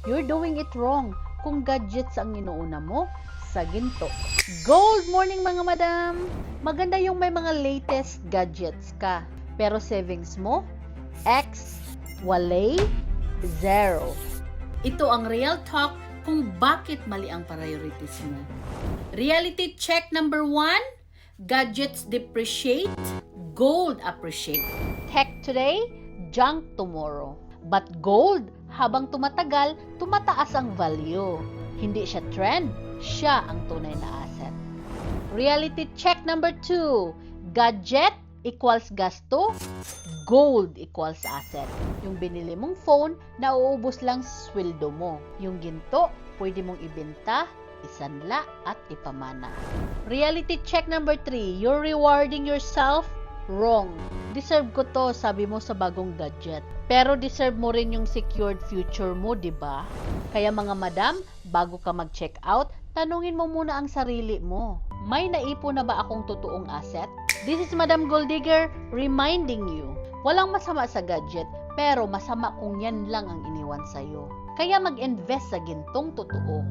you're doing it wrong kung gadgets ang inuuna mo sa ginto. Gold morning mga madam! Maganda yung may mga latest gadgets ka. Pero savings mo, X, wale, zero. Ito ang real talk kung bakit mali ang priorities mo. Reality check number 1, gadgets depreciate, gold appreciate. Tech today, junk tomorrow. But gold, habang tumatagal, tumataas ang value. Hindi siya trend, siya ang tunay na asset. Reality check number 2, gadget equals gasto, gold equals asset. Yung binili mong phone, nauubos lang sa sweldo mo. Yung ginto, pwede mong ibenta, isanla at ipamana. Reality check number 3, you're rewarding yourself wrong. Deserve ko to, sabi mo sa bagong gadget. Pero deserve mo rin yung secured future mo, di ba? Kaya mga madam, bago ka mag-check out, tanungin mo muna ang sarili mo. May naipon na ba akong totoong asset? This is Madam Gold Digger reminding you, walang masama sa gadget, pero masama kung yan lang ang iniwan sa'yo. Kaya mag-invest sa gintong totoo.